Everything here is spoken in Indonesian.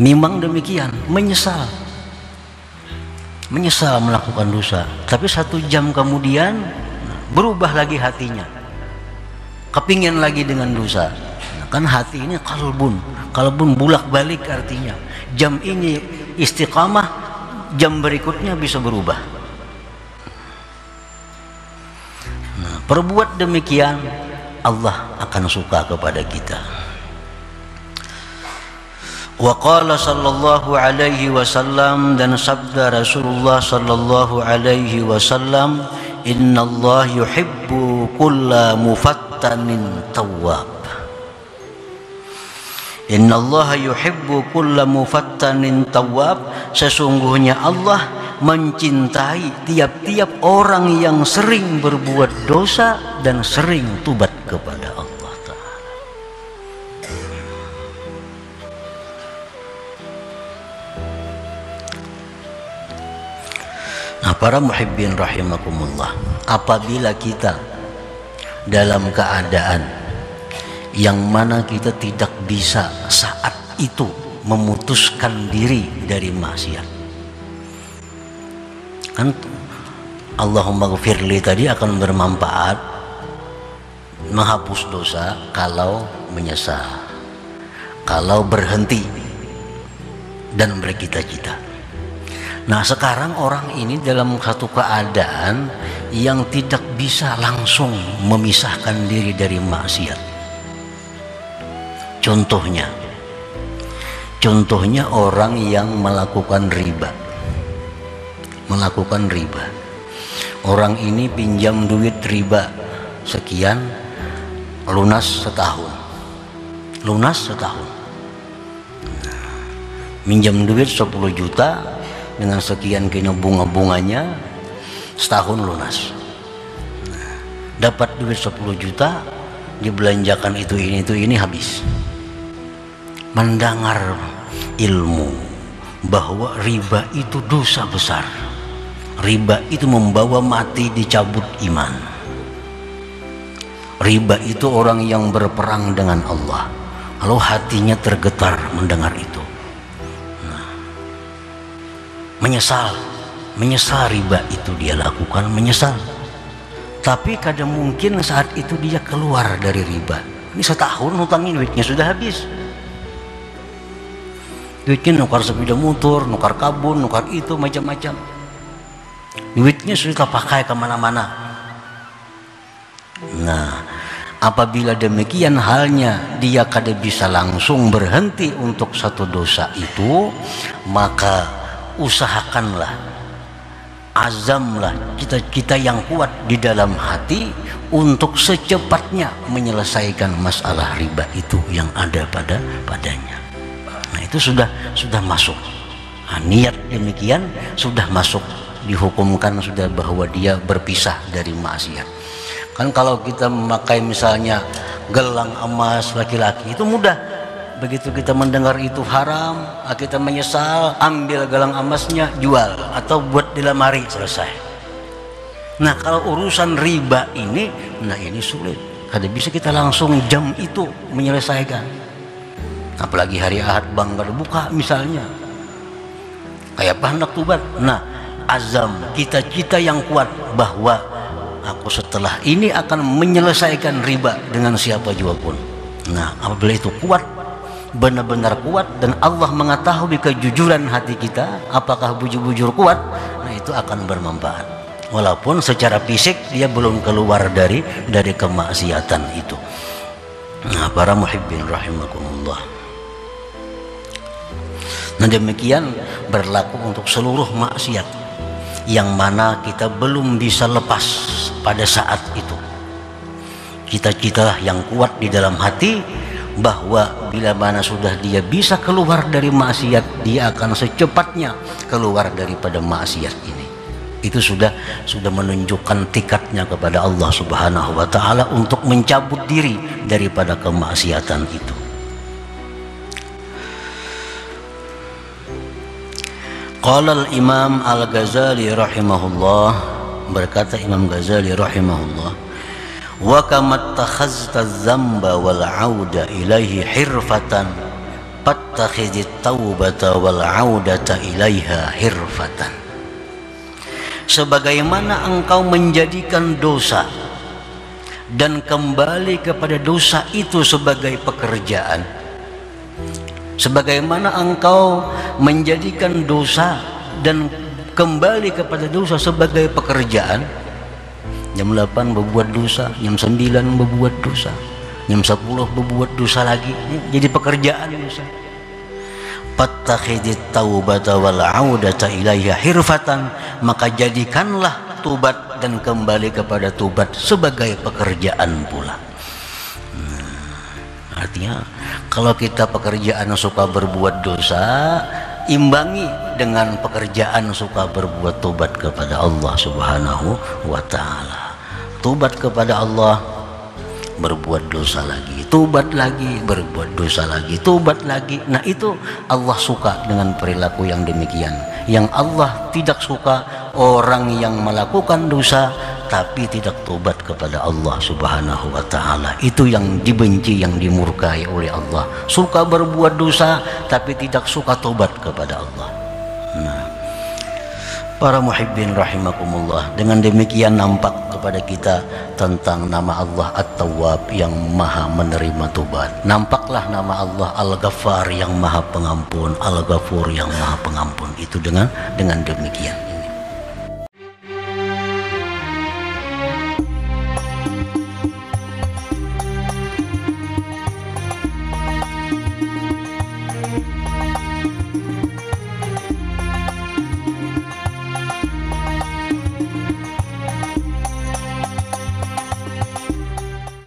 Memang demikian, menyesal melakukan dosa, tapi 1 jam kemudian berubah lagi hatinya, kepingin lagi dengan dosa. Kan hati ini kalbun bolak-balik, artinya jam ini istiqamah, jam berikutnya bisa berubah. Nah, perbuat demikian Allah akan suka kepada kita. Wa qala sallallahu alaihi wasallam, dan sabda Rasulullah sallallahu alaihi wasallam, innallaha yuhibbu kulla mufattanin tawwab. Innallaha yuhibbu kulla mufattanin tawwab, sesungguhnya Allah mencintai tiap-tiap orang yang sering berbuat dosa dan sering tobat kepada Allah. Nah, para muhibbin rahimakumullah, apabila kita dalam keadaan yang mana kita tidak bisa saat itu memutuskan diri dari maksiat, kan Allahumma ghfirli tadi akan bermanfaat menghapus dosa kalau menyesal, kalau berhenti dan bercita-cita. Nah, sekarang orang ini dalam satu keadaan yang tidak bisa langsung memisahkan diri dari maksiat. Contohnya orang yang melakukan riba. Orang ini pinjam duit riba sekian, lunas setahun. Minjam duit 10 juta dengan sekian kena bunga-bunganya, setahun lunas. Dapat duit 10 juta, dibelanjakan itu ini habis. Mendengar ilmu bahwa riba itu dosa besar, riba itu membawa mati, dicabut iman, riba itu orang yang berperang dengan Allah. Lalu hatinya tergetar mendengar itu. Menyesal riba itu dia lakukan, menyesal. Tapi kadang mungkin saat itu dia keluar dari riba. Ini setahun hutangnya, duitnya sudah habis. Duitnya nukar sepeda motor, nukar kabun, nukar itu macam-macam. Duitnya sudah pakai kemana-mana. Nah, apabila demikian halnya, dia kada bisa langsung berhenti untuk satu dosa itu, maka usahakanlah, azamlah kita yang kuat di dalam hati untuk secepatnya menyelesaikan masalah riba itu yang ada padanya. Nah, itu sudah masuk. Nah, niat demikian sudah masuk, dihukumkan sudah bahwa dia berpisah dari maksiat. Kan kalau kita memakai misalnya gelang emas laki-laki itu mudah. Begitu kita mendengar itu haram, kita menyesal, ambil gelang emasnya, jual atau buat di lemari, selesai. Nah, kalau urusan riba ini, nah ini sulit. Kada bisa kita langsung jam itu menyelesaikan. Apalagi hari Ahad bank berbuka misalnya. Kayak apa hendak tobat? Nah, azam kita yang kuat bahwa aku setelah ini akan menyelesaikan riba dengan siapa juga pun. Nah, apabila itu kuat, benar-benar kuat, dan Allah mengetahui kejujuran hati kita, apakah bujur-bujur kuat, nah itu akan bermanfaat. Walaupun secara fisik dia belum keluar dari kemaksiatan itu. Nah, para muhibbin rahimakumullah. Nah, demikian berlaku untuk seluruh maksiat yang mana kita belum bisa lepas pada saat itu. Kita yang kuat di dalam hati bahwa bila mana sudah dia bisa keluar dari maksiat, dia akan secepatnya keluar daripada maksiat ini. Itu sudah menunjukkan tikadnya kepada Allah Subhanahu wa taala untuk mencabut diri daripada kemaksiatan itu. Qala al-Imam Al-Ghazali rahimahullah, berkata Imam Ghazali rahimahullah, wa kama takhazta dzamba wal auda ilaihi hirfatan fattakhidit taubata wal audata ilaiha hirfatan. Sebagaimana engkau menjadikan dosa dan kembali kepada dosa itu sebagai pekerjaan, sebagaimana engkau menjadikan dosa dan kembali kepada dosa sebagai pekerjaan, jam 8 berbuat dosa, jam 9 berbuat dosa, jam 10 berbuat dosa lagi, jadi pekerjaan dosa. Fattakhidit taubata wal audata ilaiha hirfatan, maka jadikanlah tubat dan kembali kepada tubat sebagai pekerjaan pula. Artinya kalau kita pekerjaan suka berbuat dosa, imbangi dengan pekerjaan suka berbuat tobat kepada Allah Subhanahu wa ta'ala. Tobat kepada Allah, berbuat dosa lagi, tobat lagi, berbuat dosa lagi, tobat lagi. Nah, itu Allah suka dengan perilaku yang demikian. Yang Allah tidak suka orang yang melakukan dosa tapi tidak tobat kepada Allah Subhanahu wa ta'ala. Itu yang dibenci, yang dimurkai oleh Allah. Suka berbuat dosa tapi tidak suka tobat kepada Allah. Nah, para muhibbin rahimakumullah, dengan demikian nampak kepada kita tentang nama Allah At-Tawwab yang maha menerima tobat. Nampaklah nama Allah Al-Ghaffar yang maha pengampun, Al-Ghafur yang maha pengampun. Itu dengan demikian.